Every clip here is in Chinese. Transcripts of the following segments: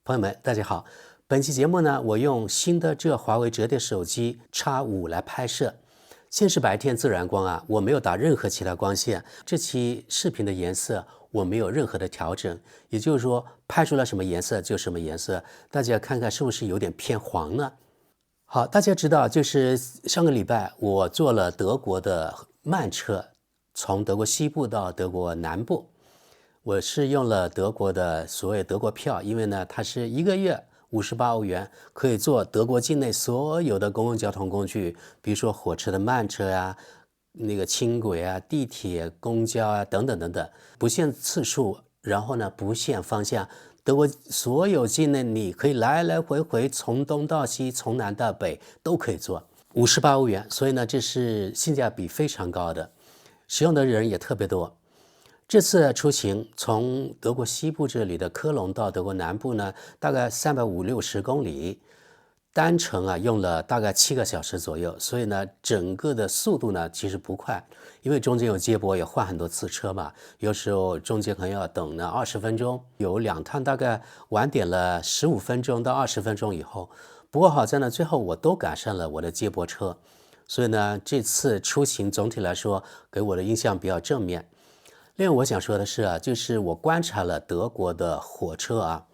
朋友们，大家好。本期节目呢，我用新的这华为折叠手机 X5来拍摄。现是白天自然光啊，我没有打任何其他光线。这期视频的颜色我没有任何的调整，也就是说拍出来什么颜色就什么颜色。大家看看是不是有点偏黄呢？好，大家知道，就是上个礼拜我坐了德国的慢车，从德国西部到德国南部。我是用了德国的所谓德国票，因为呢，它是1个月58欧元，可以坐德国境内所有的公共交通工具，比如说火车的慢车啊，那个轻轨啊、地铁、公交啊等等等等，不限次数，然后呢不限方向，德国所有境内你可以来来回回从东到西，从南到北都可以坐，58欧元，所以呢这是性价比非常高的，使用的人也特别多。这次出行从德国西部这里的科隆到德国南部呢，大概350-360公里，单程啊用了大概7个小时左右，所以呢，整个的速度呢其实不快，因为中间有接驳，也换很多次车嘛，有时候中间可能要等呢20分钟，有2趟大概晚点了15分钟到20分钟以后，不过好在呢，最后我都赶上了我的接驳车，所以呢，这次出行总体来说给我的印象比较正面。另外我想说的是啊，就是我观察了德国的火车啊，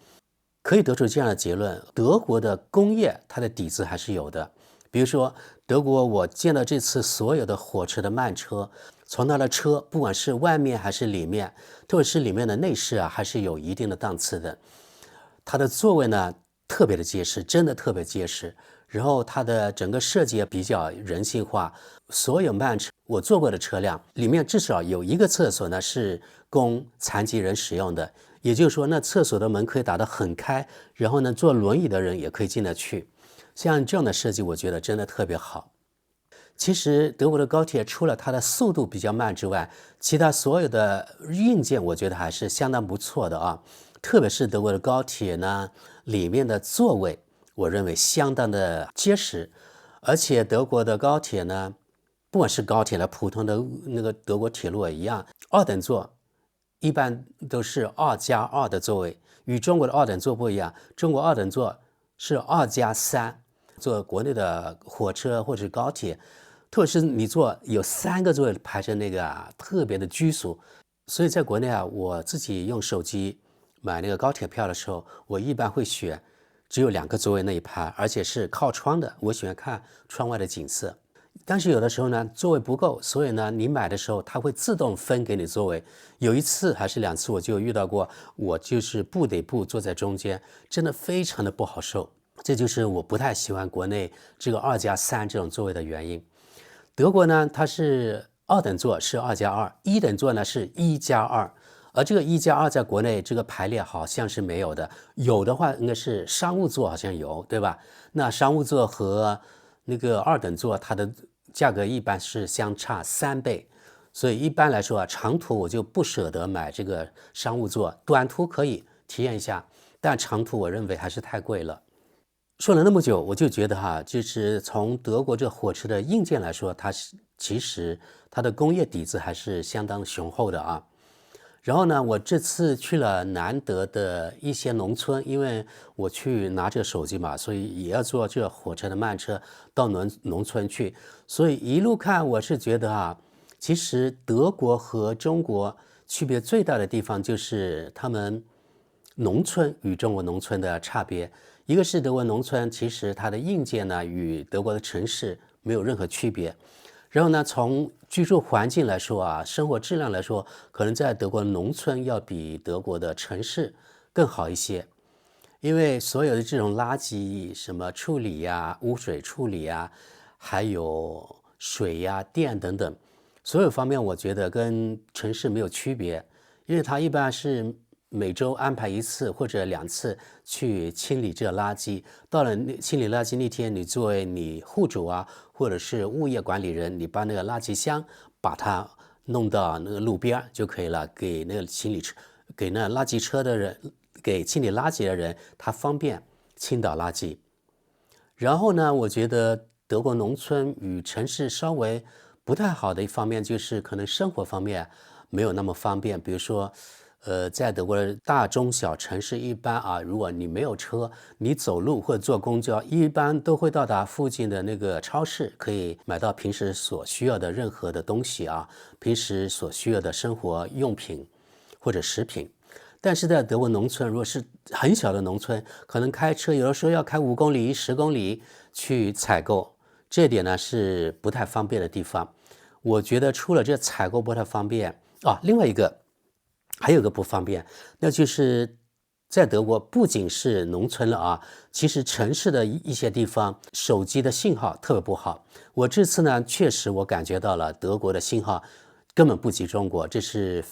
可以得出这样的结论，德国的工业它的底子还是有的。比如说德国，我见到这次所有的火车的慢车，从它的车不管是外面还是里面，特别是里面的内饰啊，还是有一定的档次的。它的座位呢特别的结实，真的特别结实。然后它的整个设计也比较人性化，所有慢车我坐过的车辆里面至少有1个厕所呢是供残疾人使用的，也就是说那厕所的门可以打得很开，然后呢坐轮椅的人也可以进得去。像这样的设计我觉得真的特别好。其实德国的高铁除了它的速度比较慢之外，其他所有的硬件我觉得还是相当不错的啊。特别是德国的高铁呢，里面的座位我认为相当的结实，而且德国的高铁呢，不管是高铁了，普通的那个德国铁路也一样，2等座一般都是2+2的座位，与中国的2等座不一样，中国2等座是2+3。坐国内的火车或者高铁，特别是你坐有3个座位排成那个特别的拘束。所以在国内啊，我自己用手机买那个高铁票的时候，我一般会选只有2个座位那一排，而且是靠窗的，我喜欢看窗外的景色。但是有的时候呢，座位不够，所以呢，你买的时候它会自动分给你座位。有1次还是2次，我就遇到过，我就是不得不坐在中间，真的非常的不好受。这就是我不太喜欢国内这个2+3这种座位的原因。德国呢，它是2等座是2+2，1等座呢是1+2，而这个1+2在国内这个排列好像是没有的，有的话应该是商务座好像有，对吧？那商务座和那个2等座它的价格一般是相差3倍，所以一般来说啊，长途我就不舍得买这个商务座，短途可以体验一下，但长途我认为还是太贵了。说了那么久，我就觉得就是从德国这火车的硬件来说，其实它的工业底子还是相当雄厚的啊。然后呢，我这次去了南德的一些农村，因为我去拿这个手机嘛，所以也要坐这火车的慢车到农村去，所以一路看我是觉得其实德国和中国区别最大的地方就是他们农村与中国农村的差别。一个是德国农村，其实它的硬件呢与德国的城市没有任何区别。然后呢，从居住环境来说生活质量来说，可能在德国农村要比德国的城市更好一些。因为所有的这种垃圾什么处理呀、污水处理呀，还有水呀、电等等，所有方面我觉得跟城市没有区别，因为它一般是每周安排1次或者2次去清理这垃圾。到了清理垃圾那天，你作为你户主或者是物业管理人，你把那个垃圾箱把它弄到那个路边就可以了，给那个给那垃圾车的人，给清理垃圾的人，他方便倾倒垃圾。然后呢，我觉得德国农村与城市稍微不太好的一方面就是可能生活方面没有那么方便，比如说在德国的大中小城市一般啊，如果你没有车，你走路或者坐公交，一般都会到达附近的那个超市，可以买到平时所需要的任何的东西啊，平时所需要的生活用品或者食品。但是在德国农村，如果是很小的农村，可能开车有的时候要开5公里、10公里去采购，这点呢是不太方便的地方。我觉得除了这采购不太方便啊，另外还有一个不方便，那就是在德国不仅是农村了啊，其实城市的一些地方手机的信号特别不好。我这次呢，确实我感觉到了德国的信号根本不及中国，这是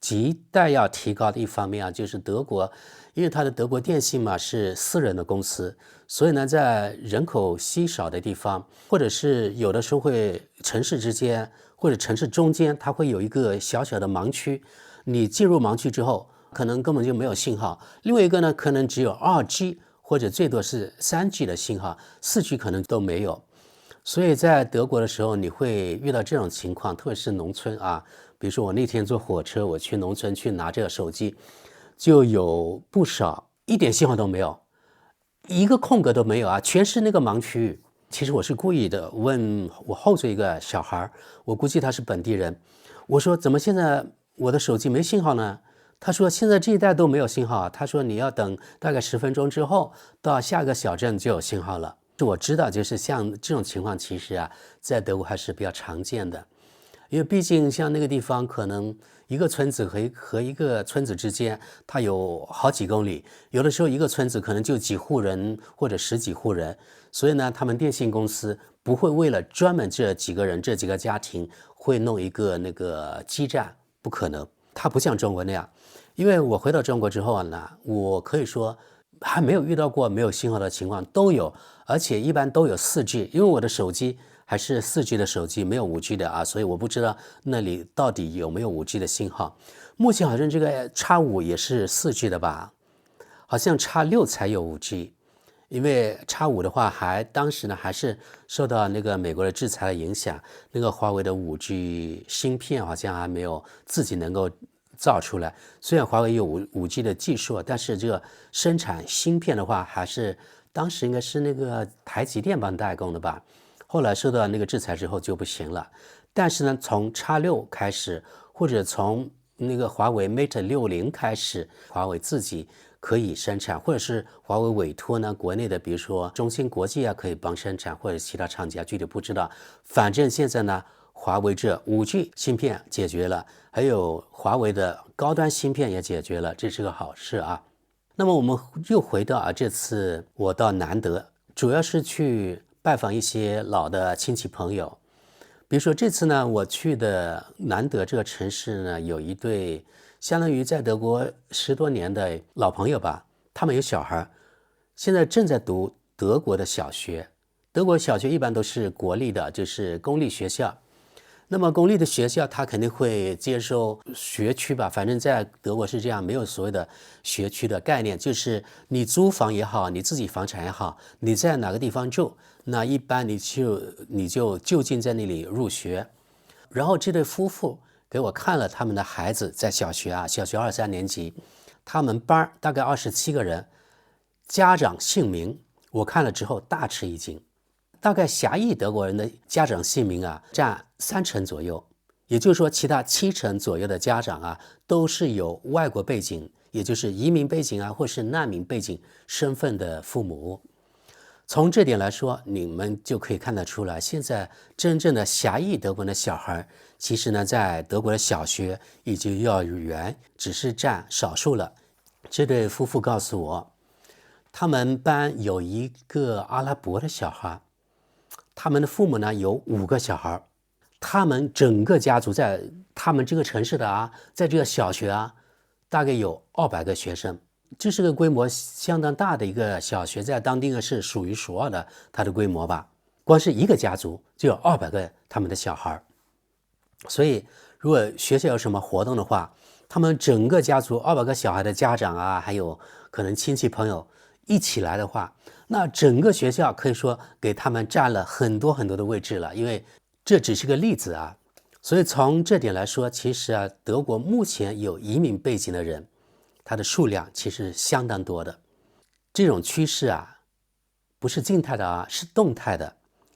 亟待要提高的一方面啊，就是德国，因为它的德国电信嘛是私人的公司，所以呢，在人口稀少的地方，或者是有的时候会城市之间或者城市中间，它会有一个小小的盲区。你进入盲区之后，可能根本就没有信号。另外一个呢，可能只有2G 或者最多是3G 的信号，4G 可能都没有。所以在德国的时候，你会遇到这种情况，特别是农村啊。比如说我那天坐火车，我去农村去拿这个手机，就有不少一点信号都没有，一个空格都没有啊，全是那个盲区域。其实我是故意的，问我后座一个小孩，我估计他是本地人，我说怎么现在我的手机没信号呢？他说现在这一带都没有信号，他说你要等大概10分钟之后到下个小镇就有信号了。我知道就是像这种情况其实啊在德国还是比较常见的，因为毕竟像那个地方可能一个村子和一个村子之间它有好几公里，有的时候一个村子可能就几户人或者10几户人，所以呢他们电信公司不会为了专门这几个人这几个家庭会弄一个那个基站，不可能。它不像中国那样，因为我回到中国之后呢，我可以说还没有遇到过没有信号的情况，都有，而且一般都有4G，因为我的手机还是4G 的手机，没有5G 的啊，所以我不知道那里到底有没有5G 的信号。目前好像这个 X5也是4G 的吧，好像 X6才有5G。因为 X5的话当时呢还是受到那个美国的制裁的影响，那个华为的5G 芯片好像还没有自己能够造出来。虽然华为有5G 的技术，但是这个生产芯片的话，还是当时应该是那个台积电帮代工的吧。后来受到那个制裁之后就不行了。但是呢，从 X6开始，或者从那个华为 Mate 60开始，华为自己可以生产，或者是华为委托呢国内的，比如说中芯国际啊，可以帮生产，或者其他厂家具体不知道。反正现在呢，华为这5G 芯片解决了，还有华为的高端芯片也解决了，这是个好事啊。那么我们又回到这次我到南德，主要是去拜访一些老的亲戚朋友。比如说这次呢，我去的南德这个城市呢，有一对相当于在德国10多年的老朋友吧，他们有小孩，现在正在读德国的小学。德国小学一般都是国立的，就是公立学校。那么公立的学校它肯定会接收学区吧，反正在德国是这样，没有所谓的学区的概念，就是你租房也好，你自己房产也好，你在哪个地方住，那一般你就近在那里入学。然后这对夫妇给我看了他们的孩子在小学啊，小学2、3年级，他们班大概27个人，家长姓名我看了之后大吃一惊。大概狭义德国人的家长姓名啊占30%左右，也就是说其他70%左右的家长啊都是有外国背景，也就是移民背景啊或是难民背景身份的父母。从这点来说，你们就可以看得出来，现在真正的狭义德国的小孩，其实呢在德国的小学以及幼儿园只是占少数了。这对夫妇告诉我，他们班有一个阿拉伯的小孩，他们的父母呢有5个小孩，他们整个家族在他们这个城市的在这个小学大概有200个学生，这是个规模相当大的一个小学，在当地呢是数一数二的它的规模吧。光是一个家族就有200个他们的小孩，所以如果学校有什么活动的话，他们整个家族200个小孩的家长还有可能亲戚朋友一起来的话，那整个学校可以说给他们占了很多很多的位置了，因为这只是个例子所以从这点来说，其实啊，德国目前有移民背景的人，他的数量其实相当多的。这种趋势啊，不是静态的啊，是动态的。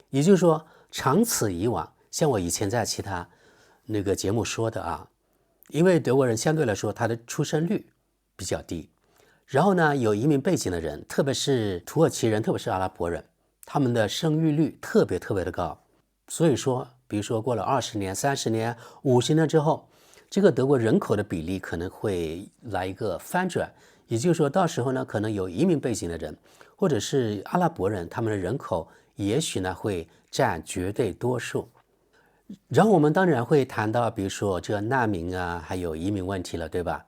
也就是说，长此以往，像我以前在其他那个节目说的啊，因为德国人相对来说他的出生率比较低，然后呢，有移民背景的人，特别是土耳其人，特别是阿拉伯人，他们的生育率特别的高。所以说，比如说过了20年、30年、50年之后，这个德国人口的比例可能会来一个翻转。也就是说，到时候呢，可能有移民背景的人，或者是阿拉伯人，他们的人口也许呢会占绝对多数。然后我们当然会谈到，比如说这难民啊，还有移民问题了，对吧？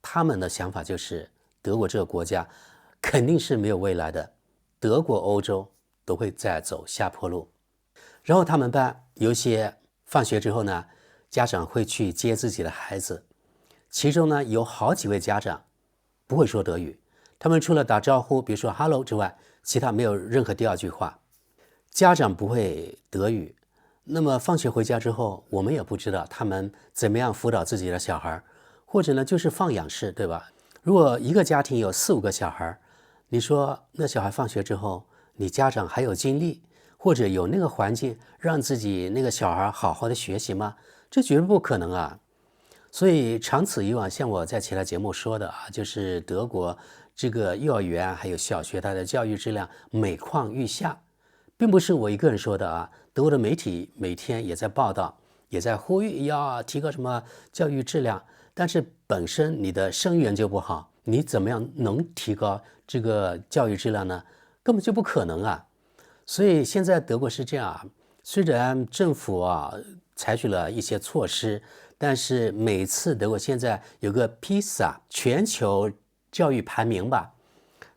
他们的想法就是，德国这个国家肯定是没有未来的，德国、欧洲都会再走下坡路。然后他们班有些放学之后呢，家长会去接自己的孩子，其中呢有好几位家长不会说德语，他们除了打招呼，比如说 hello 之外，其他没有任何第二句话。家长不会德语，那么放学回家之后，我们也不知道他们怎么样辅导自己的小孩，或者呢就是放养式，对吧？如果一个家庭有4、5个小孩，你说那小孩放学之后，你家长还有精力或者有那个环境让自己那个小孩好好的学习吗？这绝对不可能啊！所以长此以往，像我在其他节目说的啊，就是德国这个幼儿园还有小学，它的教育质量每况愈下，并不是我一个人说的啊。德国的媒体每天也在报道，也在呼吁要提高什么教育质量，但是本身你的生源就不好，你怎么样能提高这个教育质量呢？根本就不可能啊！所以现在德国是这样啊，虽然政府啊采取了一些措施，但是每次德国现在有个 PISA 全球教育排名吧，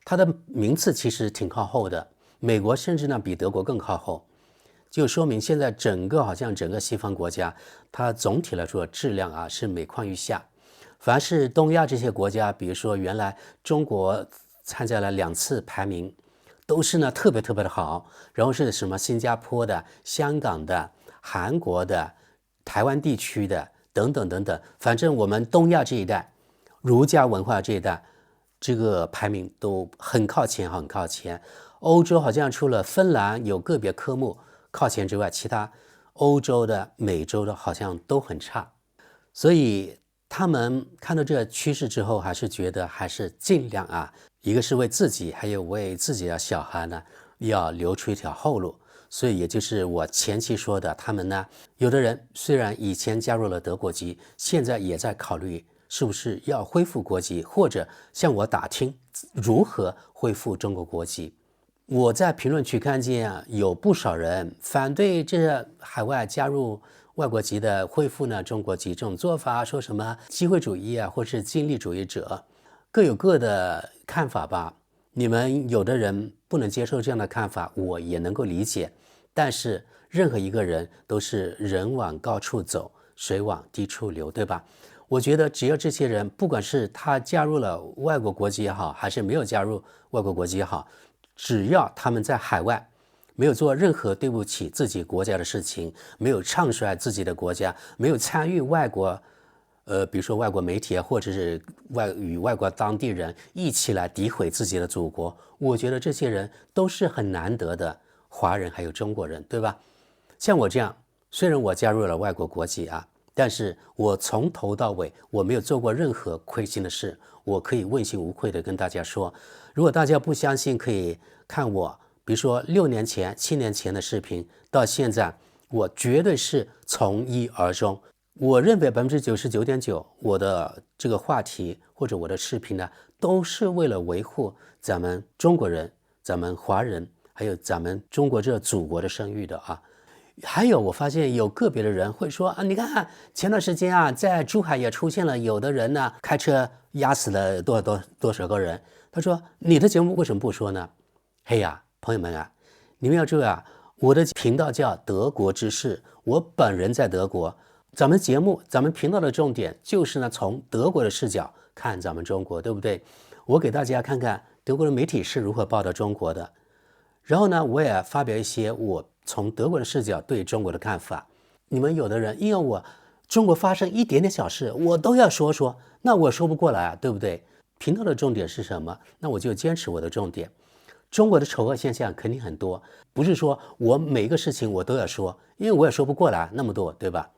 它的名次其实挺靠后的，美国甚至呢比德国更靠后，就说明现在好像整个西方国家，它总体来说质量啊是每况愈下。凡是东亚这些国家，比如说原来中国参加了2次排名，都是呢特别的好，然后是什么新加坡的、香港的、韩国的、台湾地区的等等，反正我们东亚这一带，儒家文化这一带，这个排名都很靠前。欧洲好像除了芬兰有个别科目靠前之外，其他欧洲的、美洲的好像都很差。所以他们看到这个趋势之后，还是觉得还是尽量啊，一个是为自己，还有为自己的小孩呢，要留出一条后路。所以也就是我前期说的，他们呢，有的人虽然以前加入了德国籍，现在也在考虑是不是要恢复国籍，或者向我打听如何恢复中国国籍。我在评论区看见啊，有不少人反对这海外加入外国籍的恢复呢中国籍这种做法，说什么机会主义啊，或是尽力主义者，各有各的看法吧。你们有的人不能接受这样的看法，我也能够理解。但是任何一个人都是人往高处走，水往低处流，对吧？我觉得只要这些人，不管是他加入了外国国籍也好，还是没有加入外国国籍也好，只要他们在海外没有做任何对不起自己国家的事情，没有唱衰自己的国家，没有参与外国比如说外国媒体啊，或者是与外国当地人一起来诋毁自己的祖国，我觉得这些人都是很难得的华人还有中国人，对吧？像我这样，虽然我加入了外国国籍啊，但是我从头到尾我没有做过任何亏心的事，我可以问心无愧的跟大家说。如果大家不相信，可以看我比如说6年前、7年前的视频，到现在我绝对是从一而终。我认为99.9%我的这个话题或者我的视频呢，都是为了维护咱们中国人、咱们华人，还有咱们中国这祖国的声誉的啊。还有我发现有个别的人会说啊，你看前段时间啊，在珠海也出现了有的人呢开车压死了多少个人。他说你的节目为什么不说呢？嘿呀，朋友们啊，你们要注意啊，我的频道叫德国之事，我本人在德国。咱们节目、咱们频道的重点就是呢，从德国的视角看咱们中国，对不对？我给大家看看德国的媒体是如何报道中国的，然后呢，我也发表一些我从德国的视角对中国的看法。你们有的人硬要我中国发生一点点小事，我都要说，那我说不过来啊，对不对？频道的重点是什么？那我就坚持我的重点。中国的丑恶现象肯定很多，不是说我每个事情我都要说，因为我也说不过来那么多，对吧？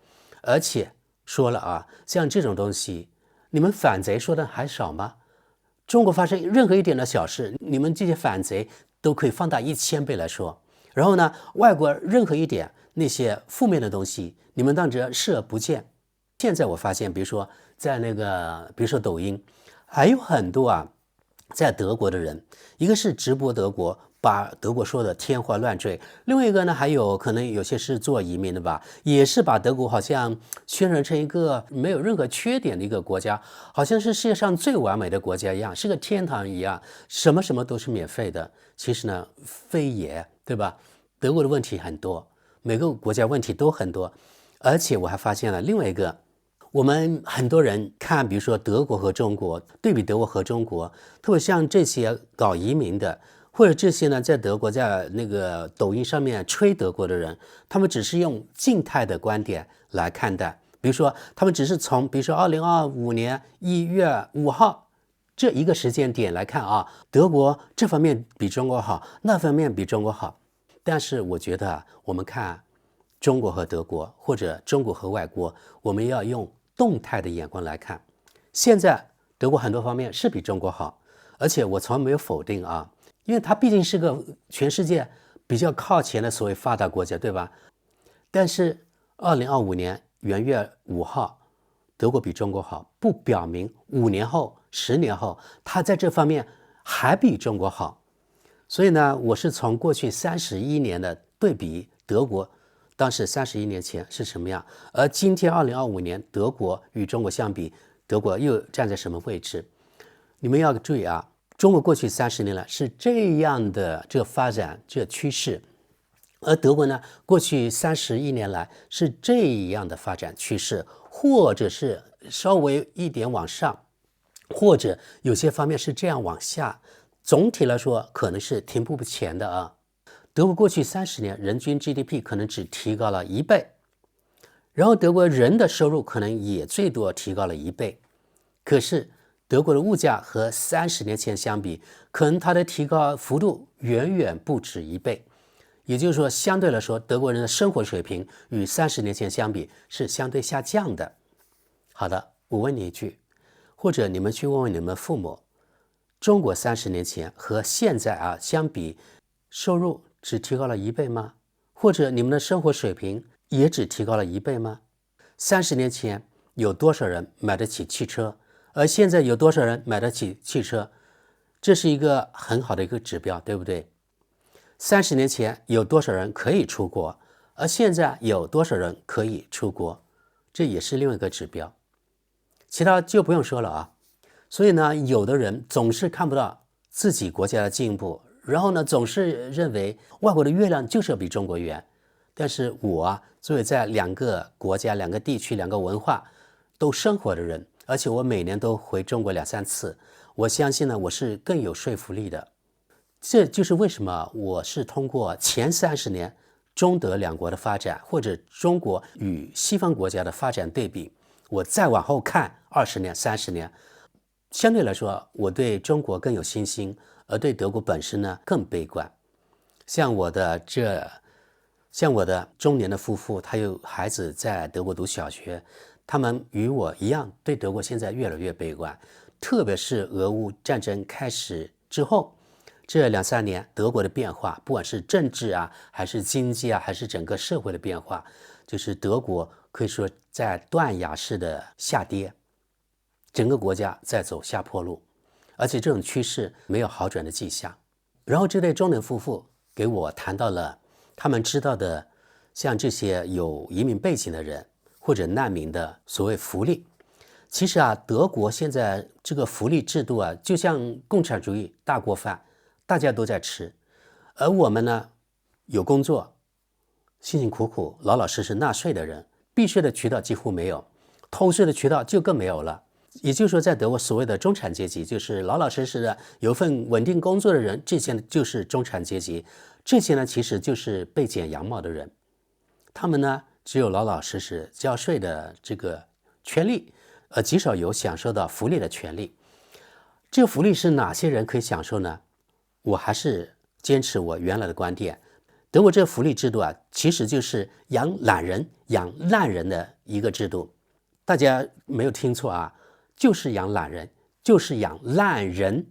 而且说了啊，像这种东西，你们反贼说的还少吗？中国发生任何一点的小事，你们这些反贼都可以放大1000倍来说。然后呢，外国任何一点那些负面的东西，你们当着视而不见。现在我发现，比如说在比如说抖音，还有很多啊，在德国的人，一个是直播德国，把德国说的天花乱坠；另外一个呢，还有可能有些是做移民的吧，也是把德国好像宣传成一个没有任何缺点的一个国家，好像是世界上最完美的国家一样，是个天堂一样，什么什么都是免费的。其实呢，非也，对吧？德国的问题很多，每个国家问题都很多，而且我还发现了另外一个。我们很多人看，比如说德国和中国，对比德国和中国，特别像这些搞移民的，或者这些呢在德国在那个抖音上面吹德国的人，他们只是用静态的观点来看待，比如说他们只是从比如说2025年1月5号这一个时间点来看啊，德国这方面比中国好，那方面比中国好，但是我觉得我们看中国和德国，或者中国和外国，我们要用动态的眼光来看。现在德国很多方面是比中国好，而且我从来没有否定啊，因为它毕竟是个全世界比较靠前的所谓发达国家，对吧？但是2025年元月5号，德国比中国好，不表明5年后、10年后，它在这方面还比中国好。所以呢，我是从过去31年的对比，德国当时31年前是什么样，而今天2025年，德国与中国相比，德国又站在什么位置？你们要注意啊，中国过去30年来是这样的这个发展这个趋势，而德国呢，过去31年来是这样的发展趋势，或者是稍微一点往上，或者有些方面是这样往下。总体来说，可能是停步不前的啊。德国过去30年人均 GDP 可能只提高了1倍，然后德国人的收入可能也最多提高了1倍。可是德国的物价和30年前相比，可能它的提高幅度远远不止1倍。也就是说，相对来说，德国人的生活水平与30年前相比是相对下降的。好的，我问你一句，或者你们去问问你们父母，中国30年前和现在啊相比，收入只提高了1倍吗？或者你们的生活水平也只提高了1倍吗？30年前有多少人买得起汽车，而现在有多少人买得起汽车？这是一个很好的一个指标，对不对？30年前有多少人可以出国，而现在有多少人可以出国？这也是另外一个指标。其他就不用说了啊。所以呢，有的人总是看不到自己国家的进步，然后呢，总是认为外国的月亮就是要比中国圆。但是我啊，作为在2个国家、2个地区、2个文化都生活的人，而且我每年都回中国2、3次，我相信呢，我是更有说服力的。这就是为什么我是通过前30年中德2国的发展，或者中国与西方国家的发展对比，我再往后看20年、30年。相对来说，我对中国更有信心，而对德国本身呢更悲观。像我的中年的夫妇，他有孩子在德国读小学，他们与我一样，对德国现在越来越悲观。特别是俄乌战争开始之后，这2、3年德国的变化，不管是政治啊，还是经济啊，还是整个社会的变化，就是德国可以说在断崖式的下跌。整个国家在走下坡路，而且这种趋势没有好转的迹象。然后这对中年夫妇给我谈到了他们知道的，像这些有移民背景的人或者难民的所谓福利。其实啊，德国现在这个福利制度啊，就像共产主义大锅饭，大家都在吃，而我们呢，有工作，辛辛苦苦、老老实实纳税的人，避税的渠道几乎没有，偷税的渠道就更没有了。也就是说，在德国所谓的中产阶级，就是老老实实的有份稳定工作的人，这些就是中产阶级。这些呢，其实就是被剪羊毛的人。他们呢，只有老老实实交税的这个权利，极少有享受到福利的权利。这个福利是哪些人可以享受呢？我还是坚持我原来的观点，德国这个福利制度啊，其实就是养懒人、养烂人的一个制度。大家没有听错啊，就是养懒人，就是养烂人